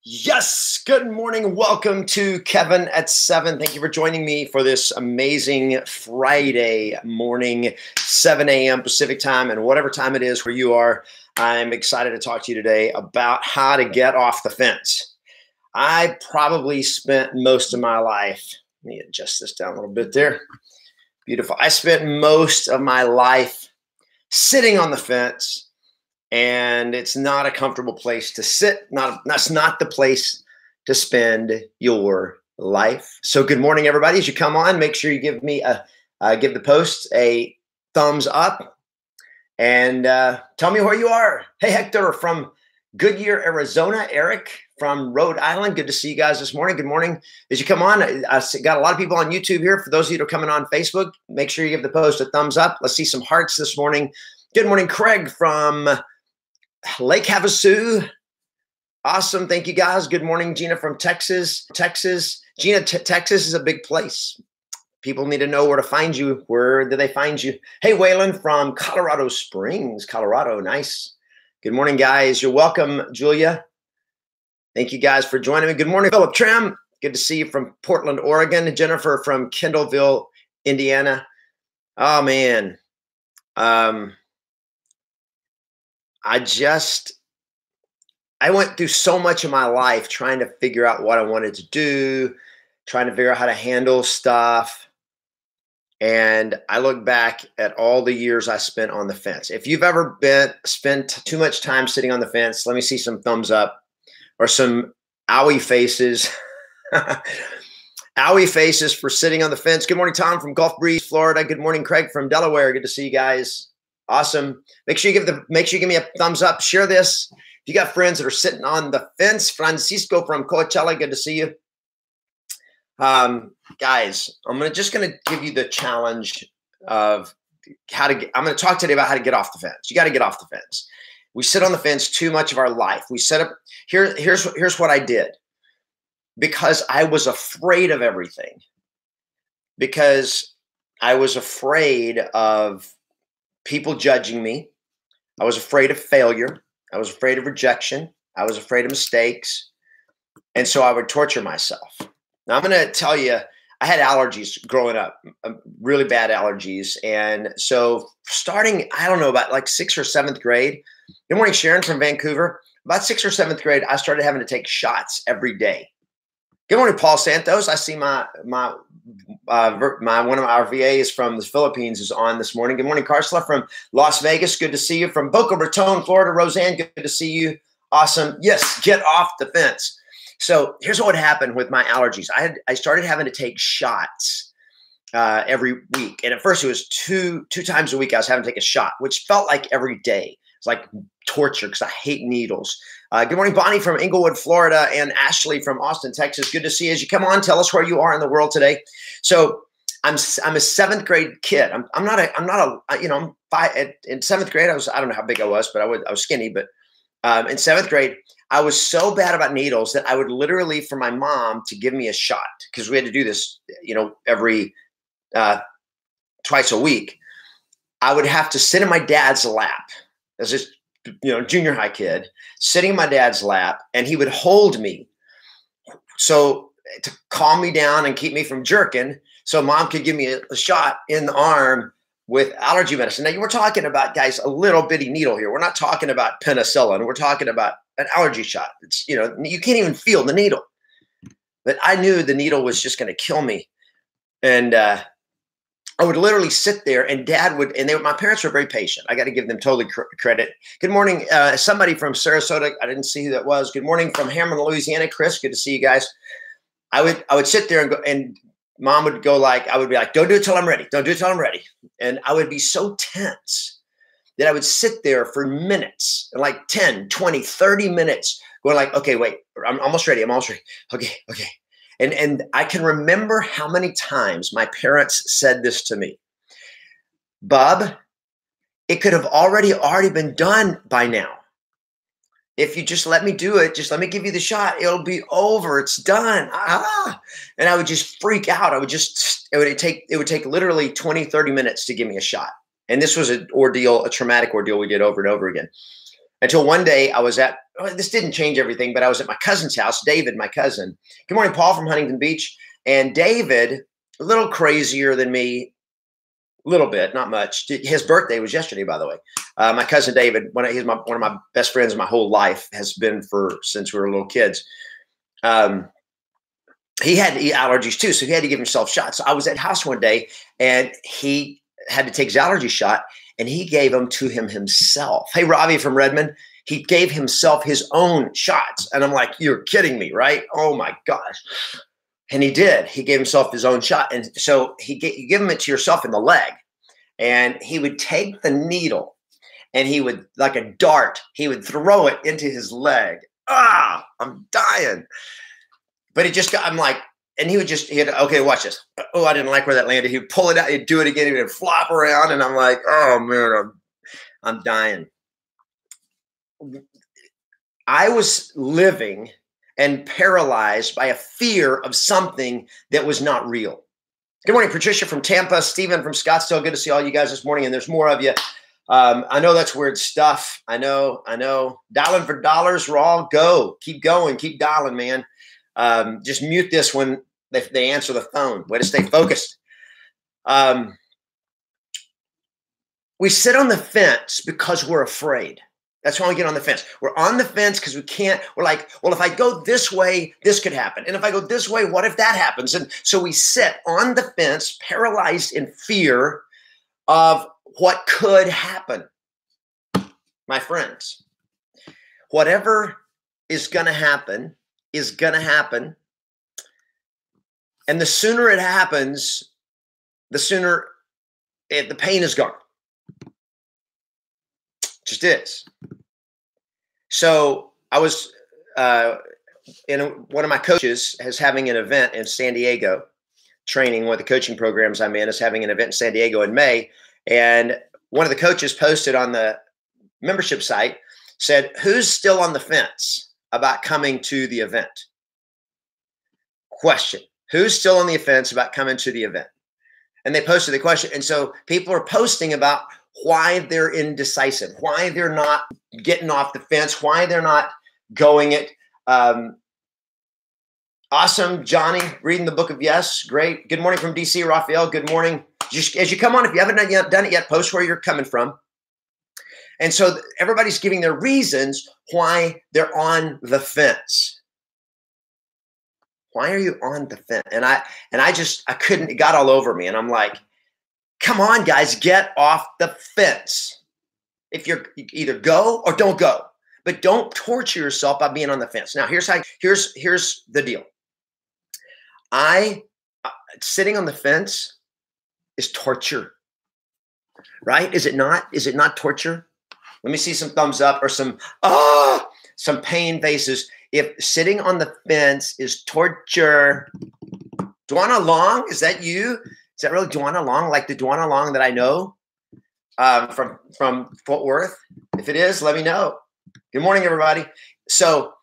Yes, good morning. Welcome to Kevin at 7. Thank you for joining me for this amazing Friday morning, 7 a.m. Pacific time, and whatever time it is where you are. I'm excited to talk to you today about how to get off the fence. I probably spent most of my life, let me adjust this down a little bit there. Beautiful. I spent most of my life sitting on the fence. And it's not a comfortable place to sit. That's not the place to spend your life. So good morning, everybody. As you come on, make sure you give me give the post a thumbs up and tell me where you are. Hey, Hector from Goodyear, Arizona. Eric from Rhode Island. Good to see you guys this morning. Good morning. As you come on, I got a lot of people on YouTube here. For those of you that are coming on Facebook, make sure you give the post a thumbs up. Let's see some hearts this morning. Good morning, Craig from Lake Havasu. Awesome. Thank you, guys. Good morning, Gina from Texas. Gina, Texas is a big place. People need to know where to find you. Where do they find you? Hey, Waylon from Colorado Springs, Colorado. Nice. Good morning, guys. You're welcome, Julia. Thank you, guys, for joining me. Good morning, Philip Trim. Good to see you from Portland, Oregon. Jennifer from Kendallville, Indiana. Oh, man. I went through so much of my life trying to figure out what I wanted to do, trying to figure out how to handle stuff. And I look back at all the years I spent on the fence. If you've ever spent too much time sitting on the fence, let me see some thumbs up or some owie faces. Owie faces for sitting on the fence. Good morning, Tom from Gulf Breeze, Florida. Good morning, Craig from Delaware. Good to see you guys. Awesome. Make sure you give me a thumbs up. Share this. If you got friends that are sitting on the fence, Francisco from Coachella, good to see you. Guys, I'm just going to give you the challenge of I'm going to talk today about how to get off the fence. You got to get off the fence. We sit on the fence too much of our life. We set up here's what I did, because I was afraid of everything, because I was afraid of people judging me. I was afraid of failure. I was afraid of rejection. I was afraid of mistakes. And so I would torture myself. Now I'm going to tell you, I had allergies growing up, really bad allergies. And so starting, I don't know, about like 6th or 7th grade. Good morning, Sharon from Vancouver. About 6th or 7th grade, I started having to take shots every day. Good morning, Paul Santos. I see one of our VAs from the Philippines is on this morning. Good morning, Karsla from Las Vegas. Good to see you. From Boca Raton, Florida, Roseanne. Good to see you. Awesome. Yes, get off the fence. So here's what happened with my allergies. I started having to take shots every week, and at first it was two times a week. I was having to take a shot, which felt like every day. It's like torture because I hate needles. Good morning, Bonnie from Inglewood, Florida, and Ashley from Austin, Texas. Good to see you. As you come on, tell us where you are in the world today. So I'm a 7th grade kid. I'm in 7th grade. I don't know how big I was, but I was skinny. But in 7th grade, I was so bad about needles that I would literally, for my mom to give me a shot, because we had to do this, every twice a week. I would have to sit in my dad's lap as this junior high kid, sitting in my dad's lap, and he would hold me so to calm me down and keep me from jerking, so mom could give me a shot in the arm with allergy medicine. Now, we're talking about, guys, a little bitty needle here. We're not talking about penicillin. We're talking about an allergy shot. It's, you can't even feel the needle. But I knew the needle was just going to kill me. And I would literally sit there, and Dad would, and my parents were very patient. I got to give them totally credit. Good morning, somebody from Sarasota. I didn't see who that was. Good morning from Hamilton, Louisiana. Chris, good to see you guys. I would sit there and go, and Mom would go I would be like, don't do it till I'm ready. Don't do it till I'm ready. And I would be so tense that I would sit there for minutes, like 10, 20, 30 minutes, going okay, wait, I'm almost ready. I'm almost ready. Okay. And I can remember how many times my parents said this to me. Bub, it could have already been done by now. If you just let me do it, just let me give you the shot, it'll be over. It's done. And I would just freak out. It would take literally 20, 30 minutes to give me a shot. And this was a traumatic ordeal we did over and over again. Until one day I was at this didn't change everything, but I was at my cousin's house, David, my cousin. Good morning, Paul from Huntington Beach. And David, a little crazier than me, a little bit, not much. His birthday was yesterday, by the way. My cousin David, he's one of my best friends my whole life, has been since we were little kids. He had allergies too, so he had to give himself shots. So I was at house one day, and he had to take his allergy shot, and he gave them to himself. Hey, Robbie from Redmond, he gave himself his own shots. And I'm like, you're kidding me, right? Oh my gosh. And he did. He gave himself his own shot. And so you give him it to yourself in the leg. And he would take the needle, and he would, like a dart, he would throw it into his leg. Ah, I'm dying. But I'm like, and he had, okay, watch this. Oh, I didn't like where that landed. He would pull it out. He'd do it again. He would flop around. And I'm like, oh man, I'm dying. I was living and paralyzed by a fear of something that was not real. Good morning, Patricia from Tampa, Stephen from Scottsdale. Good to see all you guys this morning. And there's more of you. I know that's weird stuff. I know. Dialing for dollars, raw, go. Keep going. Keep dialing, man. Just mute this when they answer the phone. Way to stay focused. We sit on the fence because we're afraid. That's why we get on the fence. We're on the fence because we're like, well, if I go this way, this could happen. And if I go this way, what if that happens? And so we sit on the fence, paralyzed in fear of what could happen. My friends, whatever is going to happen is going to happen. And the sooner it happens, the sooner the pain is gone. Just is. So I was one of my coaches is having an event in San Diego, training. One of the coaching programs I'm in is having an event in San Diego in May. And one of the coaches posted on the membership site, said, who's still on the fence about coming to the event? Question. Who's still on the fence about coming to the event? And they posted the question. And so people are posting about why they're indecisive, why they're not getting off the fence, why they're not going it. Awesome. Johnny, reading the book of yes. Great. Good morning from DC, Raphael. Good morning. Just as you come on, if you haven't done it yet, post where you're coming from. And so everybody's giving their reasons why they're on the fence. Why are you on the fence? And I couldn't, it got all over me. And I'm like, come on, guys, get off the fence. If you either go or don't go, but don't torture yourself by being on the fence. Now, here's the deal. Sitting on the fence is torture, right? Is it not? Is it not torture? Let me see some thumbs up or some pain faces. If sitting on the fence is torture, Dwana Long, is that you? Is that really Dwana Long, like the Dwana Long that I know from Fort Worth? If it is, let me know. Good morning, everybody. So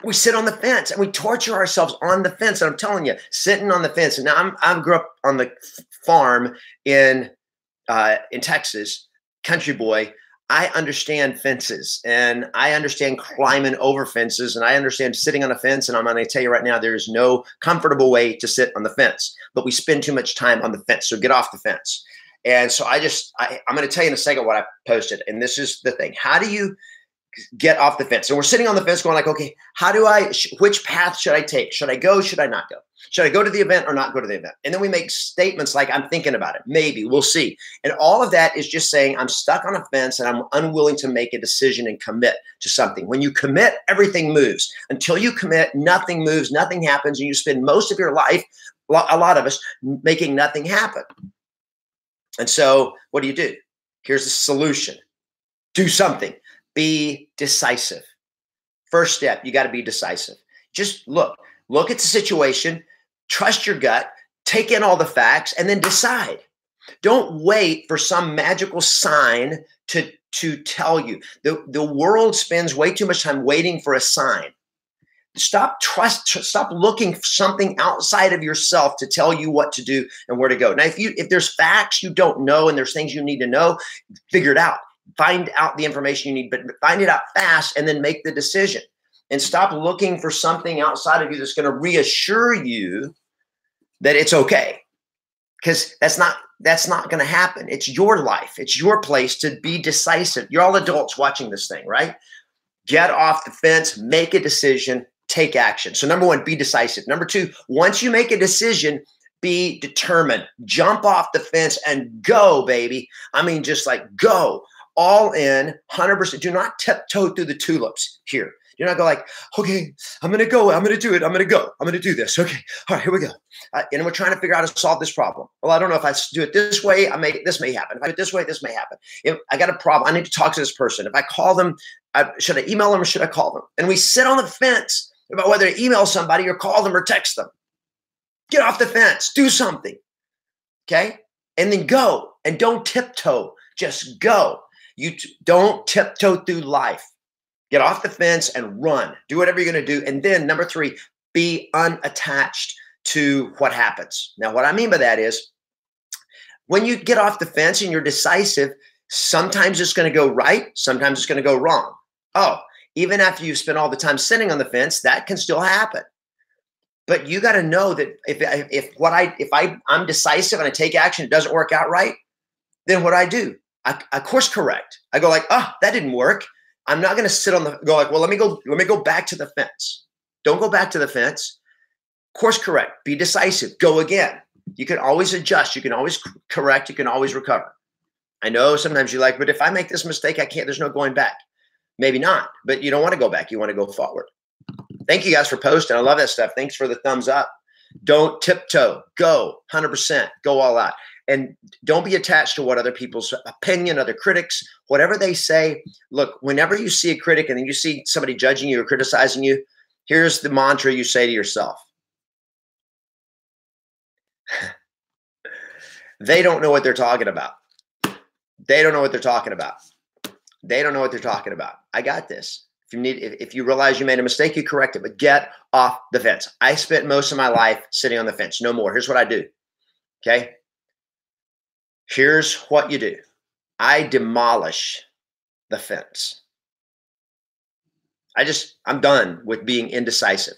we sit on the fence and we torture ourselves on the fence. And I'm telling you, sitting on the fence. And now I grew up on the farm in Texas, country boy. I understand fences and I understand climbing over fences and I understand sitting on a fence. And I'm going to tell you right now, there is no comfortable way to sit on the fence, but we spend too much time on the fence. So get off the fence. And so I'm going to tell you in a second what I posted. And this is the thing. How do you get off the fence? And we're sitting on the fence going like, okay, which path should I take? Should I go? Should I not go? Should I go to the event or not go to the event? And then we make statements like, I'm thinking about it. Maybe we'll see. And all of that is just saying I'm stuck on a fence and I'm unwilling to make a decision and commit to something. When you commit, everything moves. Until you commit, nothing moves, nothing happens. And you spend most of your life, a lot of us, making nothing happen. And so what do? Here's the solution. Do something. Be decisive. First step, you got to be decisive. Just look at the situation, trust your gut, take in all the facts, and then decide. Don't wait for some magical sign to tell you. The world spends way too much time waiting for a sign. Stop looking for something outside of yourself to tell you what to do and where to go. Now, if there's facts you don't know and there's things you need to know, figure it out. find out the information you need, but find it out fast and then make the decision. And stop looking for something outside of you that's going to reassure you that it's okay. Because that's not going to happen. It's your life. It's your place to be decisive. You're all adults watching this thing, right? Get off the fence, make a decision, take action. So number one, be decisive. Number two, once you make a decision, be determined. Jump off the fence and go, baby. I mean, just like go all in, 100%. Do not tiptoe through the tulips here. You're not go like, okay, I'm going to go. I'm going to do it. I'm going to go. I'm going to do this. Okay. All right, here we go. And we're trying to figure out how to solve this problem. Well, I don't know if I do it this way, this may happen. If I do it this way, this may happen. If I got a problem, I need to talk to this person. If I call them, should I email them or should I call them? And we sit on the fence about whether to email somebody or call them or text them. Get off the fence. Do something. Okay? And then go. And don't tiptoe. Just go. You don't tiptoe through life. Get off the fence and run. Do whatever you're going to do. And then number three, be unattached to what happens. Now, what I mean by that is when you get off the fence and you're decisive, sometimes it's going to go right. Sometimes it's going to go wrong. Oh, even after you've spent all the time sitting on the fence, that can still happen. But you got to know that if I'm decisive and I take action, it doesn't work out right, then what do? I course correct. I go like, oh, that didn't work. I'm not going to sit on go like, well, let me go back to the fence. Don't go back to the fence. Course correct. Be decisive. Go again. You can always adjust. You can always correct. You can always recover. I know sometimes you're like, but if I make this mistake, I can't, there's no going back. Maybe not, but you don't want to go back. You want to go forward. Thank you guys for posting. I love that stuff. Thanks for the thumbs up. Don't tiptoe. Go 100%. Go all out. And don't be attached to what other people's opinion, other critics, whatever they say. Look, whenever you see a critic and then you see somebody judging you or criticizing you, here's the mantra you say to yourself. They don't know what they're talking about. They don't know what they're talking about. They don't know what they're talking about. I got this. If you realize you made a mistake, you correct it, but get off the fence. I spent most of my life sitting on the fence. No more. Here's what I do. Okay. Here's what you do. I demolish the fence. I'm done with being indecisive.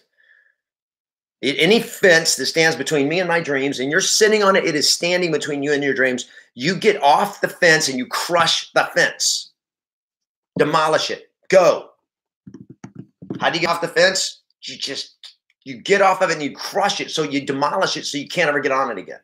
Any fence that stands between me and my dreams and you're sitting on it, it is standing between you and your dreams. You get off the fence and you crush the fence. Demolish it. Go. How do you get off the fence? You get off of it and you crush it. So you demolish it so you can't ever get on it again.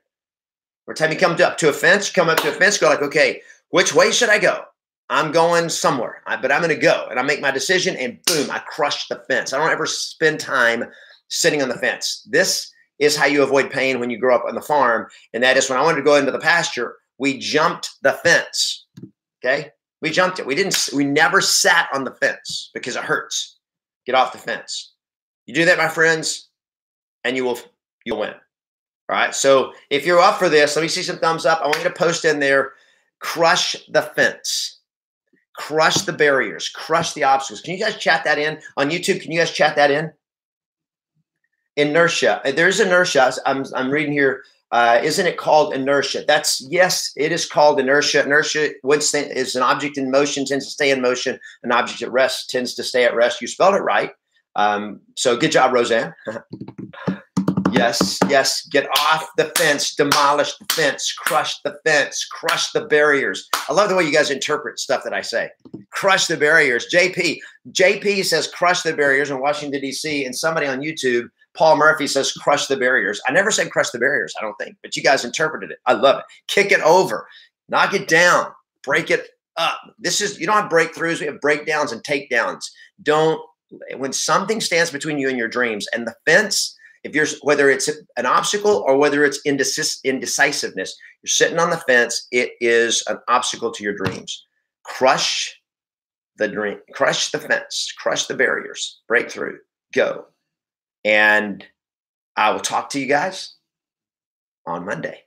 Every time you come up to a fence, go like, okay, which way should I go? I'm going somewhere, but I'm going to go. And I make my decision and boom, I crush the fence. I don't ever spend time sitting on the fence. This is how you avoid pain when you grow up on the farm. And that is when I wanted to go into the pasture, we jumped the fence. Okay. We jumped it. We never sat on the fence because it hurts. Get off the fence. You do that, my friends, and you'll win. All right. So if you're up for this, let me see some thumbs up. I want you to post in there, crush the fence, crush the barriers, crush the obstacles. Can you guys chat that in on YouTube? Can you guys chat that in? Inertia. There's inertia. I'm reading here. Isn't it called inertia? Yes, it is called inertia. Inertia is an object in motion, tends to stay in motion. An object at rest tends to stay at rest. You spelled it right. So good job, Roseanne. Yes. Get off the fence, demolish the fence, crush the fence, crush the barriers. I love the way you guys interpret stuff that I say. Crush the barriers. JP says crush the barriers in Washington, D.C. And somebody on YouTube, Paul Murphy, says crush the barriers. I never said crush the barriers, I don't think, but you guys interpreted it. I love it. Kick it over, knock it down, break it up. You don't have breakthroughs. We have breakdowns and takedowns. When something stands between you and your dreams and the fence, whether it's an obstacle or whether it's indecisiveness, you're sitting on the fence, it is an obstacle to your dreams. Crush the dream, crush the fence, crush the barriers, break through, go. And I will talk to you guys on Monday.